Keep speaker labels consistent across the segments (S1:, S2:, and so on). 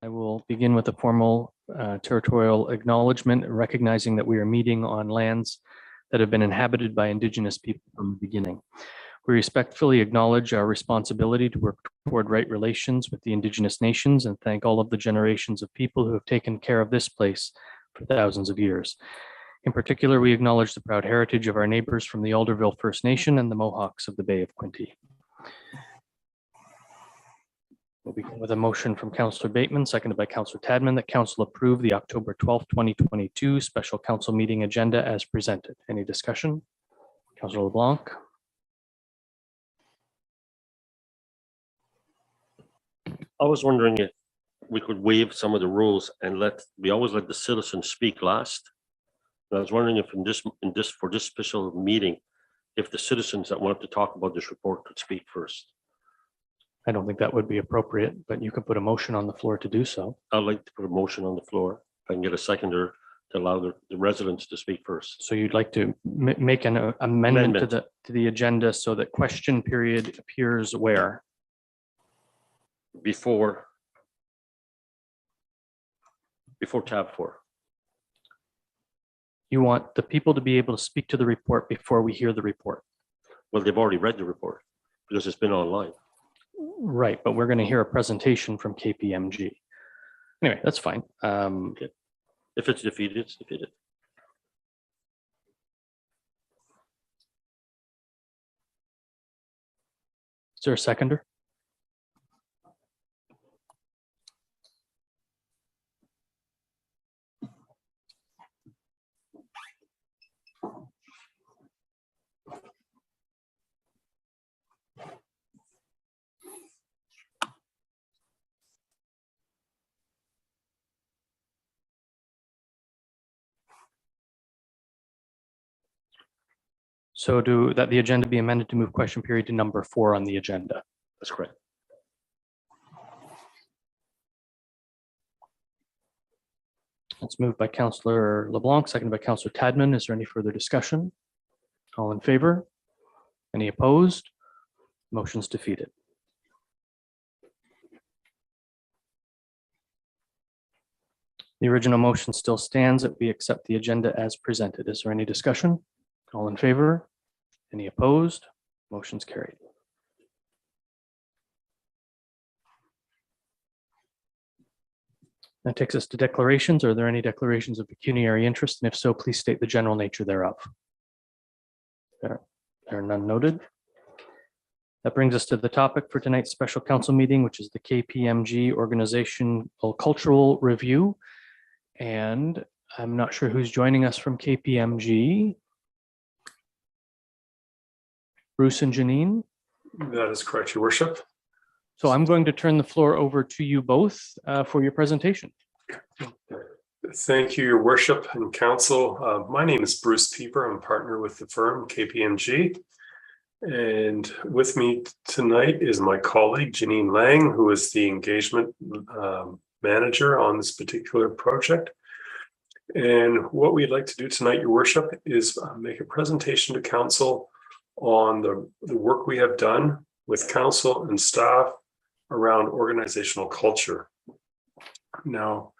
S1: I will begin with a formal territorial acknowledgement, recognizing that we are meeting on lands that have been inhabited by Indigenous people from the beginning. We respectfully acknowledge our responsibility to work toward right relations with the Indigenous nations and thank all of the generations of people who have taken care of this place for thousands of years. In particular, we acknowledge the proud heritage of our neighbors from the Alderville First Nation and the Mohawks of the Bay of Quinte. We'll begin with a motion from Councillor Bateman, seconded by Councillor Tadman, that Council approve the October 12th, 2022 special council meeting agenda as presented. Any discussion? Councillor LeBlanc.
S2: I was wondering if we could waive some of the rules and we always let the citizens speak last. And I was wondering if for this special meeting, if the citizens that want to talk about this report could speak first.
S1: I don't think that would be appropriate, but you could put a motion on the floor to do so.
S2: I'd like to put a motion on the floor. If I can get a seconder to allow the residents to speak first.
S1: So you'd like to make an amendment to the agenda so that question period appears where?
S2: Before tab 4.
S1: You want the people to be able to speak to the report before we hear the report.
S2: Well, they've already read the report because it's been online.
S1: Right, but we're going to hear a presentation from KPMG. Anyway, that's fine.
S2: Okay. If it's defeated, it's defeated.
S1: Is there a seconder? So that the agenda be amended to move question period to number 4 on the agenda.
S2: That's correct.
S1: That's moved by Councillor LeBlanc, seconded by Councillor Tadman. Is there any further discussion? All in favor? Any opposed? Motion's defeated. The original motion still stands that we accept the agenda as presented. Is there any discussion? All in favor? Any opposed? Motion's carried. That takes us to declarations. Are there any declarations of pecuniary interest? And if so, please state the general nature thereof. There are none noted. That brings us to the topic for tonight's special council meeting, which is the KPMG Organizational Cultural Review. And I'm not sure who's joining us from KPMG. Bruce and Janine?
S3: That is correct, Your Worship.
S1: So I'm going to turn the floor over to you both for your presentation.
S3: Thank you, Your Worship and Council. My name is Bruce Pieper. I'm a partner with the firm KPMG. And with me tonight is my colleague, Janine Lang, who is the engagement manager on this particular project. And what we'd like to do tonight, Your Worship, is make a presentation to Council on the work we have done with Council and staff around organizational culture. Now,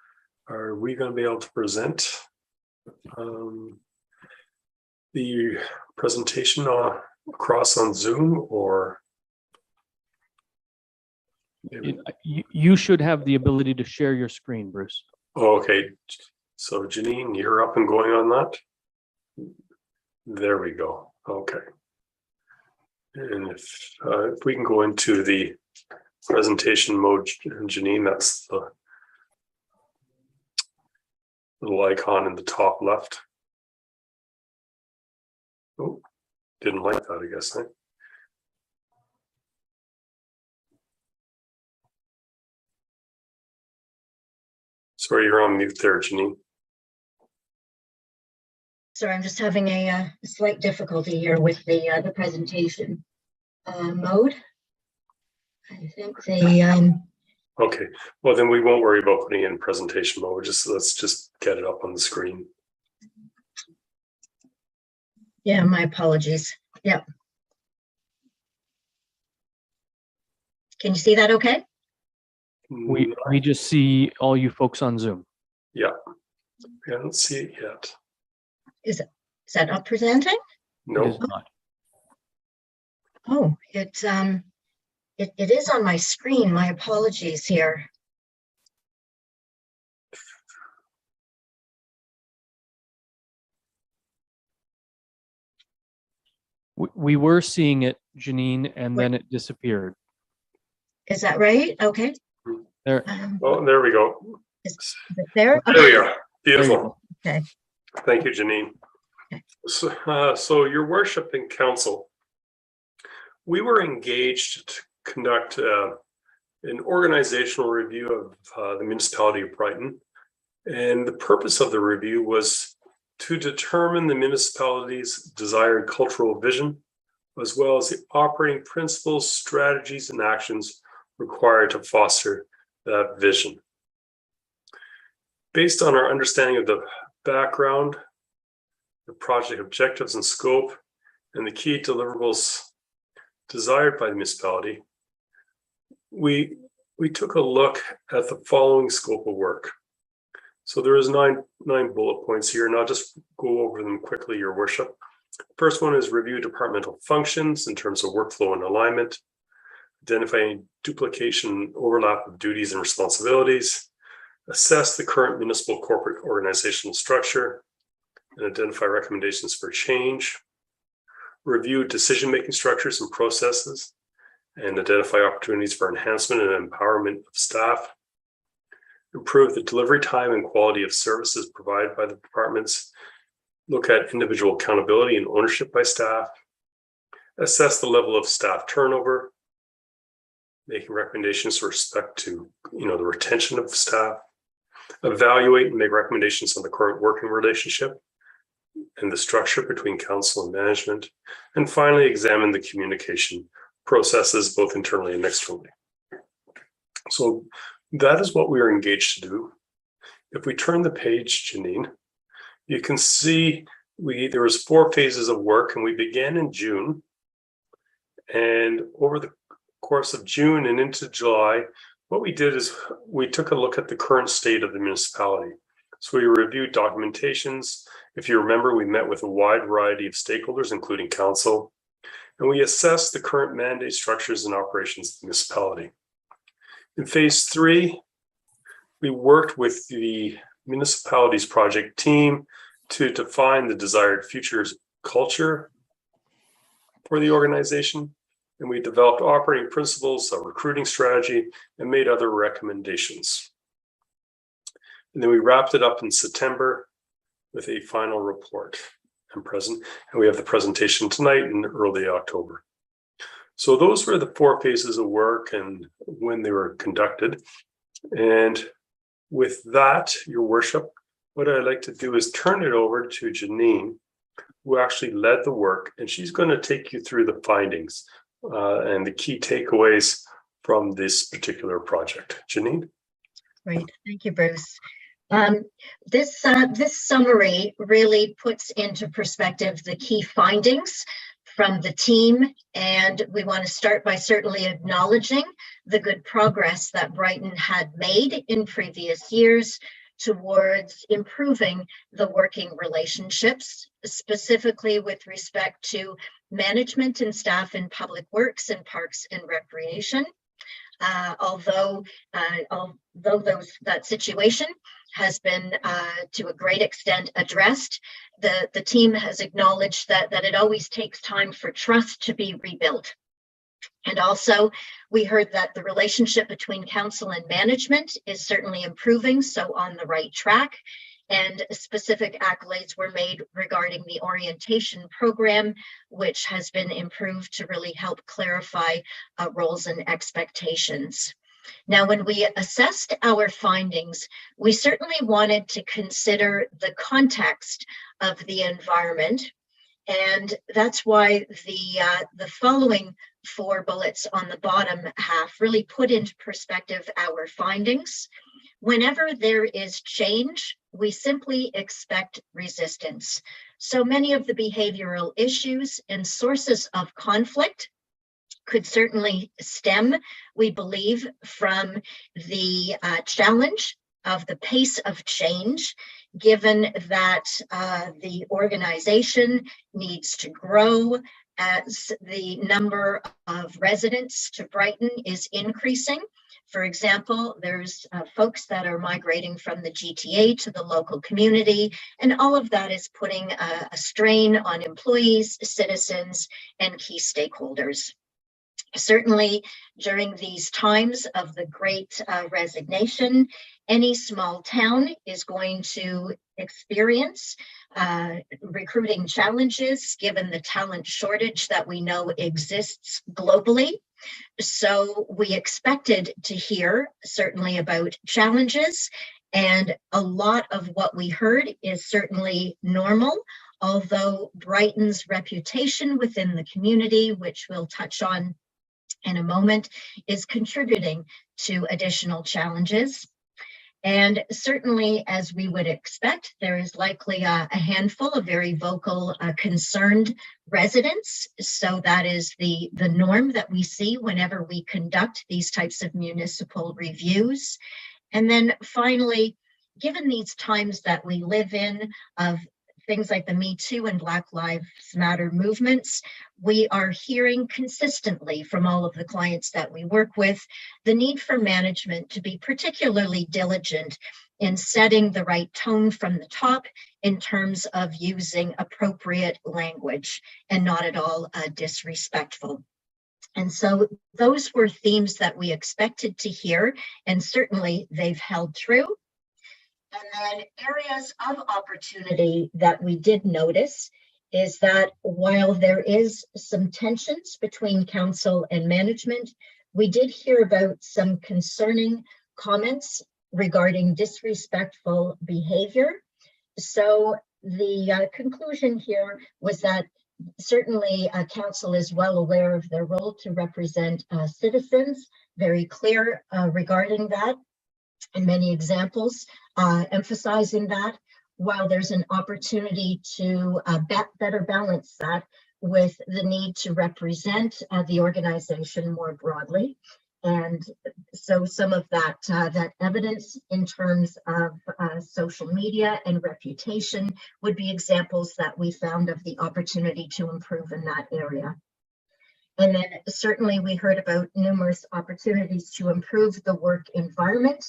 S3: are we going to be able to present the presentation across on Zoom, or?
S1: You should have the ability to share your screen, Bruce.
S3: Oh, okay. So Janine, you're up and going on that? There we go. Okay. And if we can go into the presentation mode, Janine, that's the little icon in the top left. Oh, didn't like that, I guess. Sorry, you're on mute there, Janine.
S4: Sorry, I'm just having a slight difficulty here with the presentation mode. I think
S3: Okay, well then we won't worry about putting it in presentation mode. Let's just get it up on the screen.
S4: Yeah, my apologies. Yep. Can you see that okay?
S1: We just see all you folks on Zoom.
S3: Yeah, I don't see it yet.
S4: Is that not presenting?
S1: It
S3: No,
S1: is not.
S4: Oh, it is on my screen. My apologies here.
S1: We were seeing it, Janine, and then it disappeared.
S4: Is that right? Okay.
S1: There.
S3: oh, there we go.
S4: Is it there?
S3: There we are.
S1: There you
S3: Beautiful.
S1: go.
S4: Okay.
S3: Thank you, Janine.
S4: Okay.
S3: So your worship and council, we were engaged to conduct an organizational review of the municipality of Brighton. And the purpose of the review was to determine the municipality's desired cultural vision, as well as the operating principles, strategies, and actions required to foster that vision. Based on our understanding of the background, the project objectives and scope, and the key deliverables desired by the municipality, we took a look at the following scope of work. So there is nine bullet points here, and I'll just go over them quickly, Your Worship. First one is review departmental functions in terms of workflow and alignment, identifying duplication and overlap of duties and responsibilities, assess the current municipal corporate organizational structure, and identify recommendations for change, review decision-making structures and processes, and identify opportunities for enhancement and empowerment of staff, improve the delivery time and quality of services provided by the departments, look at individual accountability and ownership by staff, assess the level of staff turnover, making recommendations with respect to the retention of staff, evaluate and make recommendations on the current working relationship and the structure between council and management, and finally examine the communication processes both internally and externally. So that is what we are engaged to do. If we turn the page, Janine, you can see there was 4 phases of work, and we began in June. And over the course of June and into July, what we did is we took a look at the current state of the municipality. So we reviewed documentations. If you remember, we met with a wide variety of stakeholders, including council, and we assessed the current mandate structures and operations of the municipality. In phase 3, we worked with the municipality's project team to define the desired future's culture for the organization. And we developed operating principles, a recruiting strategy, and made other recommendations. And then we wrapped it up in September with a final report and we have the presentation tonight in early October. So those were the 4 phases of work and when they were conducted. And with that, Your Worship, what I'd like to do is turn it over to Janine, who actually led the work, and she's going to take you through the findings and the key takeaways from this particular project. Janine?
S4: Great, thank you, Bruce. This summary really puts into perspective the key findings from the team, and we want to start by certainly acknowledging the good progress that Brighton had made in previous years towards improving the working relationships, specifically with respect to management and staff in public works and parks and recreation. Although that situation has been to a great extent addressed, the team has acknowledged that it always takes time for trust to be rebuilt. And also, we heard that the relationship between council and management is certainly improving, so on the right track. And specific accolades were made regarding the orientation program, which has been improved to really help clarify roles and expectations. Now, when we assessed our findings, we certainly wanted to consider the context of the environment. And that's why the following 4 bullets on the bottom half really put into perspective our findings. Whenever there is change, we simply expect resistance. So many of the behavioral issues and sources of conflict could certainly stem, we believe, from the challenge of the pace of change, given that the organization needs to grow as the number of residents to Brighton is increasing. For example, there's folks that are migrating from the GTA to the local community, and all of that is putting a strain on employees, citizens, and key stakeholders. Certainly, during these times of the Great Resignation, any small town is going to experience recruiting challenges given the talent shortage that we know exists globally. So we expected to hear certainly about challenges, and a lot of what we heard is certainly normal, although Brighton's reputation within the community, which we'll touch on in a moment, is contributing to additional challenges. And certainly, as we would expect, there is likely a handful of very vocal, concerned residents. So that is the norm that we see whenever we conduct these types of municipal reviews. And then finally, given these times that we live in of things like the Me Too and Black Lives Matter movements, we are hearing consistently from all of the clients that we work with the need for management to be particularly diligent in setting the right tone from the top in terms of using appropriate language and not at all disrespectful. And so those were themes that we expected to hear, and certainly they've held true. And then areas of opportunity that we did notice is that while there is some tensions between council and management, we did hear about some concerning comments regarding disrespectful behavior. So the conclusion here was that certainly council is well aware of their role to represent citizens, very clear regarding that, and many examples emphasizing that, while there's an opportunity to better balance that with the need to represent the organization more broadly. And so some of that that evidence in terms of social media and reputation would be examples that we found of the opportunity to improve in that area. And then certainly we heard about numerous opportunities to improve the work environment,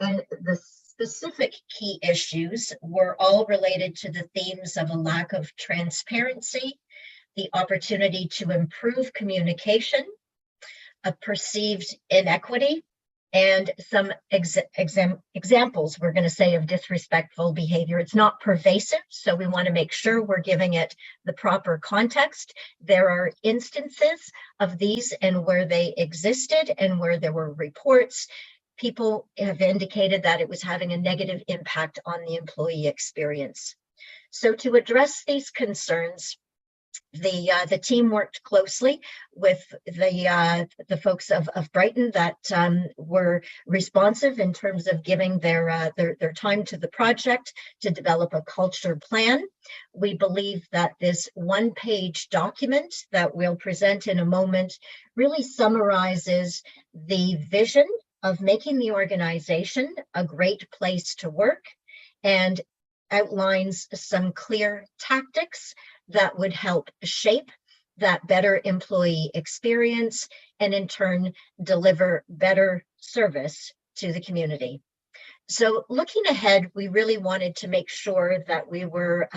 S4: and the specific key issues were all related to the themes of a lack of transparency, the opportunity to improve communication, a perceived inequity, and some examples, we're going to say, of disrespectful behavior. It's not pervasive, so we want to make sure we're giving it the proper context. There are instances of these, and where they existed and where there were reports, people have indicated that it was having a negative impact on the employee experience. So to address these concerns, the team worked closely with the folks of Brighton that were responsive in terms of giving their time to the project to develop a culture plan. We believe that this one-page document that we'll present in a moment really summarizes the vision of making the organization a great place to work, and outlines some clear tactics that would help shape that better employee experience and in turn deliver better service to the community. So looking ahead, we really wanted to make sure that we were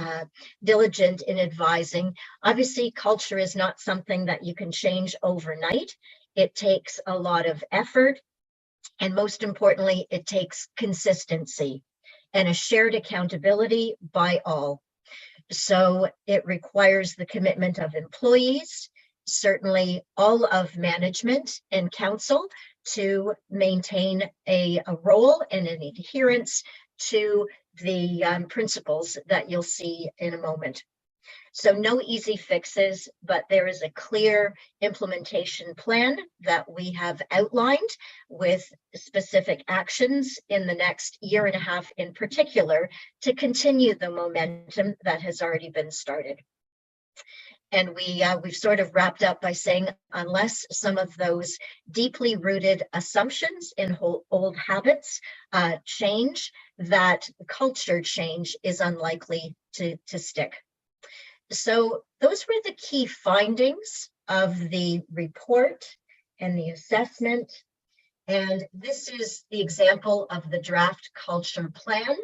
S4: diligent in advising. Obviously, culture is not something that you can change overnight. It takes a lot of effort, and most importantly, it takes consistency and a shared accountability by all. So it requires the commitment of employees, certainly all of management and council, to maintain a role and an adherence to the principles that you'll see in a moment. So no easy fixes, but there is a clear implementation plan that we have outlined with specific actions in the next year and a half in particular to continue the momentum that has already been started. And we've sort of wrapped up by saying, unless some of those deeply rooted assumptions in old habits change, that culture change is unlikely to stick. So those were the key findings of the report and the assessment. And this is the example of the draft culture plan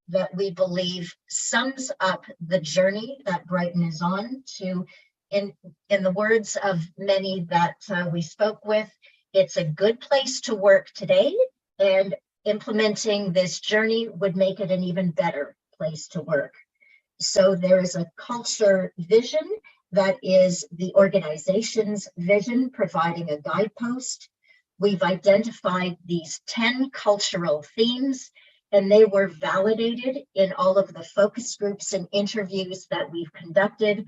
S4: that we believe sums up the journey that Brighton is on to, in the words of many that we spoke with, it's a good place to work today, and implementing this journey would make it an even better place to work. So there is a culture vision that is the organization's vision, providing a guidepost. We've identified these 10 cultural themes, and they were validated in all of the focus groups and interviews that we've conducted,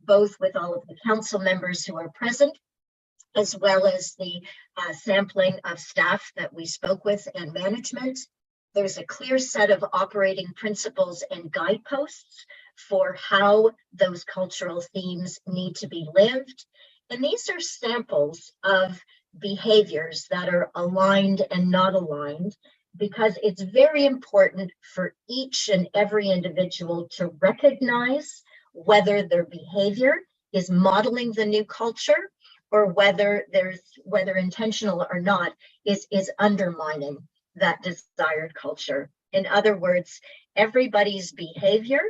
S4: both with all of the council members who are present, as well as the sampling of staff that we spoke with and management. There's a clear set of operating principles and guideposts for how those cultural themes need to be lived. And these are samples of behaviors that are aligned and not aligned, because it's very important for each and every individual to recognize whether their behavior is modeling the new culture, or whether intentional or not, is undermining that desired culture. In other words, everybody's behavior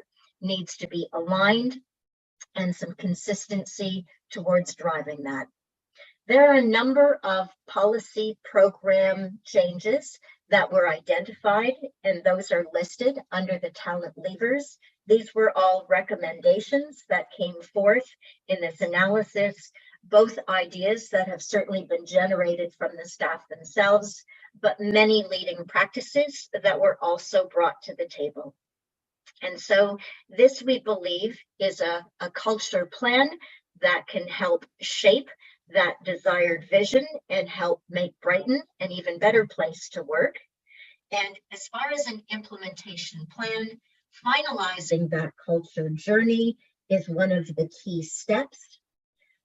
S4: needs to be aligned and some consistency towards driving that. There are a number of policy program changes that were identified, and those are listed under the talent levers. These were all recommendations that came forth in this analysis, both ideas that have certainly been generated from the staff themselves, but many leading practices that were also brought to the table. And so this, we believe, is a culture plan that can help shape that desired vision and help make Brighton an even better place to work. And as far as an implementation plan, finalizing that culture journey is one of the key steps.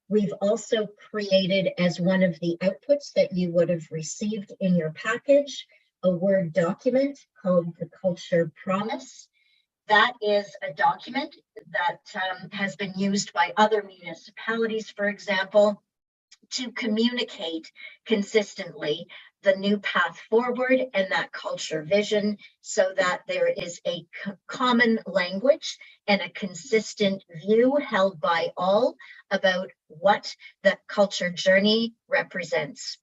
S4: We've also created, as one of the outputs that you would have received in your package, a Word document called the Culture Promise. That is a document that has been used by other municipalities, for example, to communicate consistently the new path forward and that culture vision, so that there is a common language and a consistent view held by all about what the culture journey represents.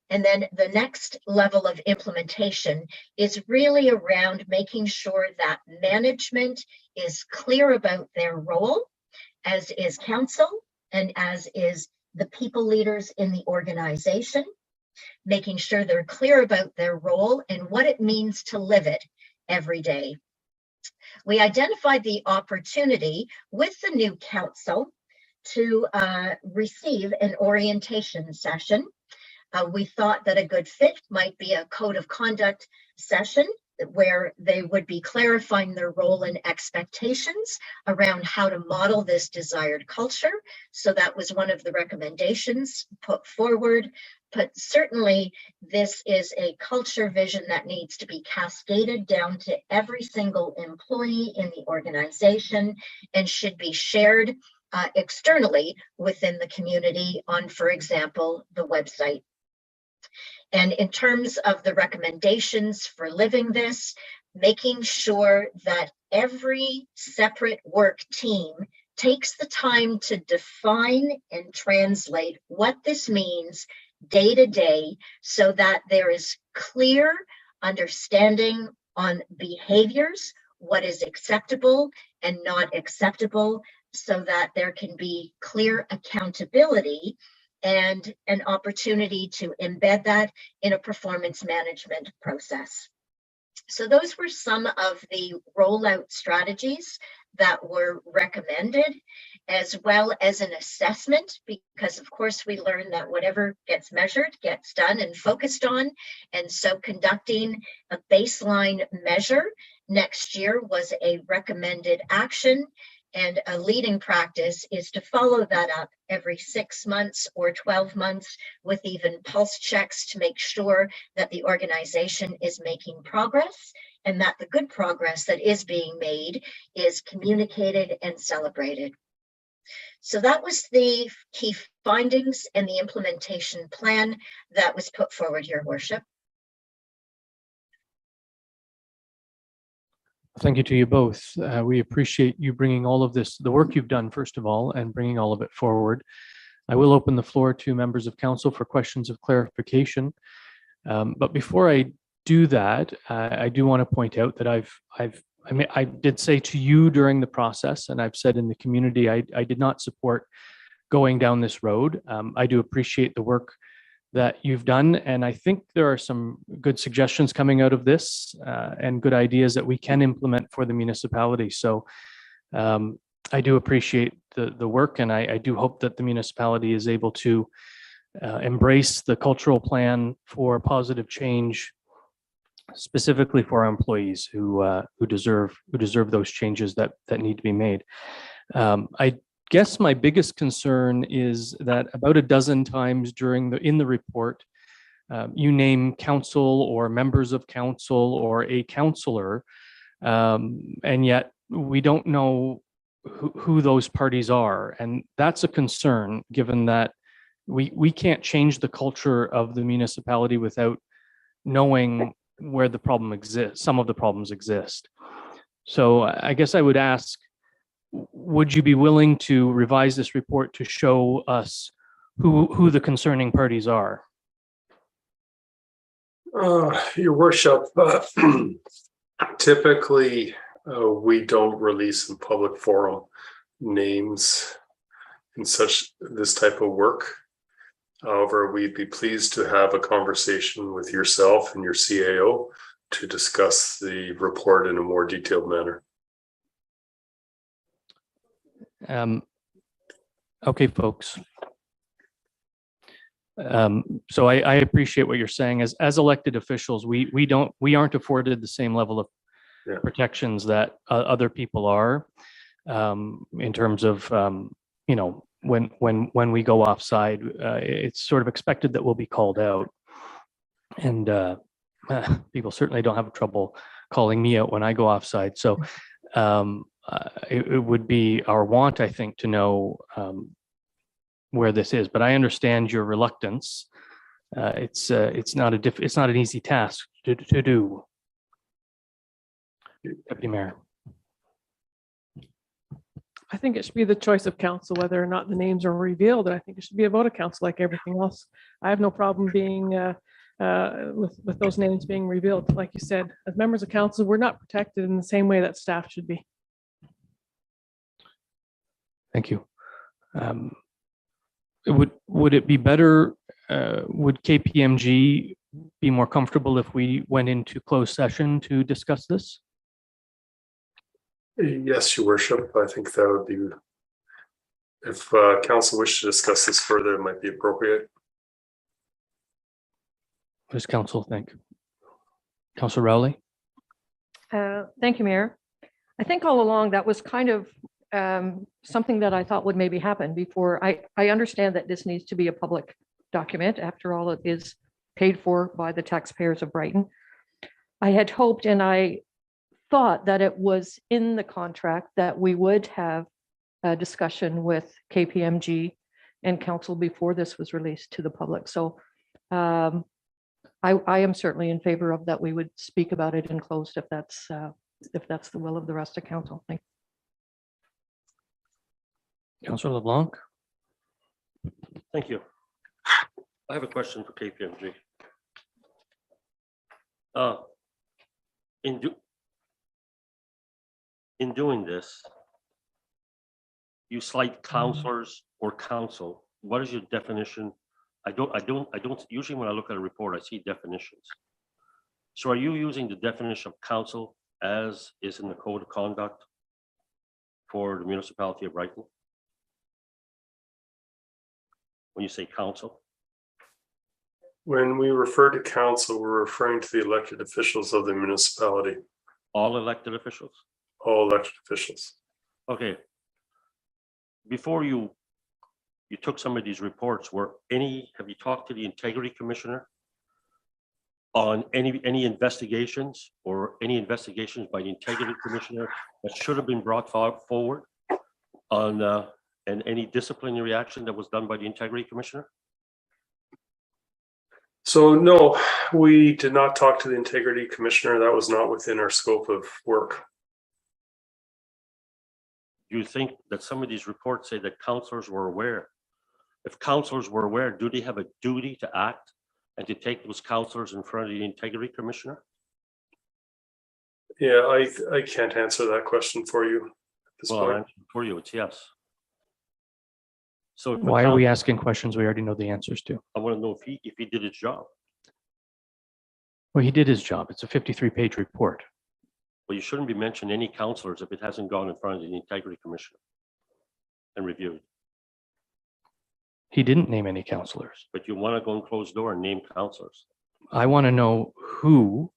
S4: And then the next level of implementation is really around making sure that management is clear about their role, as is council and as is the people leaders in the organization, making sure they're clear about their role and what it means to live it every day. We identified the opportunity with the new council to receive an orientation session. We thought that a good fit might be a code of conduct session where they would be clarifying their role and expectations around how to model this desired culture. So that was one of the recommendations put forward. But certainly this is a culture vision that needs to be cascaded down to every single employee in the organization and should be shared externally within the community on, for example, the website. And in terms of the recommendations for living this, making sure that every separate work team takes the time to define and translate what this means day to day, so that there is clear understanding on behaviors, what is acceptable and not acceptable, so that there can be clear accountability and an opportunity to embed that in a performance management process. So those were some of the rollout strategies that were recommended, as well as an assessment, because of course we learned that whatever gets measured gets done and focused on. And so conducting a baseline measure next year was a recommended action. And a leading practice is to follow that up every 6 months or 12 months with even pulse checks to make sure that the organization is making progress and that the good progress that is being made is communicated and celebrated. So that was the key findings and the implementation plan that was put forward, Your Worship.
S1: Thank you to you both. We appreciate you bringing all of this, the work you've done, first of all, and bringing all of it forward. I will open the floor to members of council for questions of clarification. But before I do that, I do want to point out that I did say to you during the process, and I've said in the community, I did not support going down this road. I do appreciate the work that you've done, and I think there are some good suggestions coming out of this and good ideas that we can implement for the municipality. So I do appreciate the work, and I do hope that the municipality is able to embrace the cultural plan for positive change, specifically for our employees who deserve those changes that need to be made. I guess my biggest concern is that about a dozen times in the report, you name council or members of council or a councillor, and yet we don't know who those parties are, and that's a concern given that we can't change the culture of the municipality without knowing where the problem exists, some of the problems exist. So I guess I would ask, would you be willing to revise this report to show us who the concerning parties are?
S3: Your Worship, typically we don't release in public forum names in this type of work. However, we'd be pleased to have a conversation with yourself and your CAO to discuss the report in a more detailed manner.
S1: Okay, folks. So I appreciate what you're saying. As elected officials, we aren't afforded the same level of protections that other people are, in terms of when we go offside, it's sort of expected that we'll be called out, and people certainly don't have trouble calling me out when I go offside. So it would be our want, I think, to know where this is. But I understand your reluctance. It's not an easy task to do. Deputy Mayor.
S5: I think it should be the choice of council whether or not the names are revealed. And I think it should be a vote of council like everything else. I have no problem being with those names being revealed. Like you said, as members of council, we're not protected in the same way that staff should be.
S1: Thank you. Would it be better? Would KPMG be more comfortable if we went into closed session to discuss this?
S3: Yes, Your Worship. I think that would be, if council wishes to discuss this further, it might be appropriate.
S1: What does council think? Councillor Rowley?
S6: Thank you, Mayor. I think all along that was kind of something that I thought would maybe happen before. I understand that this needs to be a public document. After all, it is paid for by the taxpayers of Brighton. I had hoped and I thought that it was in the contract that we would have a discussion with KPMG and council before this was released to the public. So I am certainly in favor of that. We would speak about it in closed if that's the will of the rest of council. Thank you.
S1: Councillor LeBlanc?
S2: Thank you. I have a question for KPMG. In doing this, you cite counselors or council. What is your definition? I don't usually when I look at a report, I see definitions. So are you using the definition of council as is in the code of conduct for the municipality of Brighton? When you say council?
S3: When we refer to council, we're referring to the elected officials of the municipality.
S2: All elected officials?
S3: All elected officials.
S2: Okay, before you took some of these reports, have you talked to the integrity commissioner on any investigations or any investigations by the integrity commissioner that should have been brought forward on, and any disciplinary action that was done by the integrity commissioner?
S3: So no, we did not talk to the integrity commissioner. That was not within our scope of work.
S2: Do you think that some of these reports say that counselors were aware? If counselors were aware, do they have a duty to act and to take those counselors in front of the integrity commissioner?
S3: Yeah, I can't answer that question for you at this
S2: Well, I'll
S3: point.
S2: answer for you, it's yes. So if
S1: Why are we asking questions we already know the answers to?
S2: I want to know if he did his job.
S1: Well, he did his job. It's a 53-page report.
S2: Well, you shouldn't be mentioning any counselors if it hasn't gone in front of the integrity commissioner and reviewed.
S1: He didn't name any counselors.
S2: But you want to go and close door and name counselors.
S1: I want to know who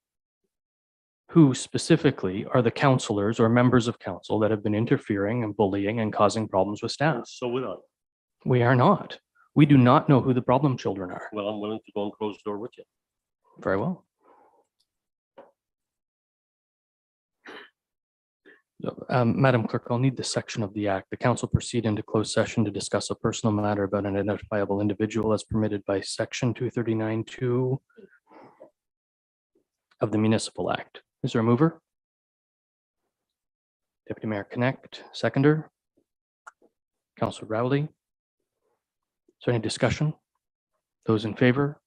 S1: specifically are the counselors or members of council that have been interfering and bullying and causing problems with staff.
S2: And so would I.
S1: We are not. We do not know who the problem children are.
S2: Well, I'm willing to go and close the door with you.
S1: Very well. Madam Clerk, I'll need the section of the act. The council proceed into closed session to discuss a personal matter about an identifiable individual as permitted by section 239(2) of the Municipal Act. Is there a mover? Deputy Mayor Connect, seconder. Councillor Rowley. Is there any discussion? Those in favor?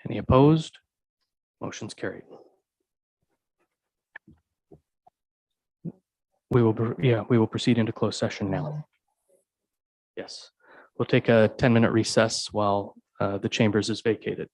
S1: Any opposed? Motion's carried. We will proceed into closed session now. Yes, we'll take a 10-minute recess while the chambers is vacated.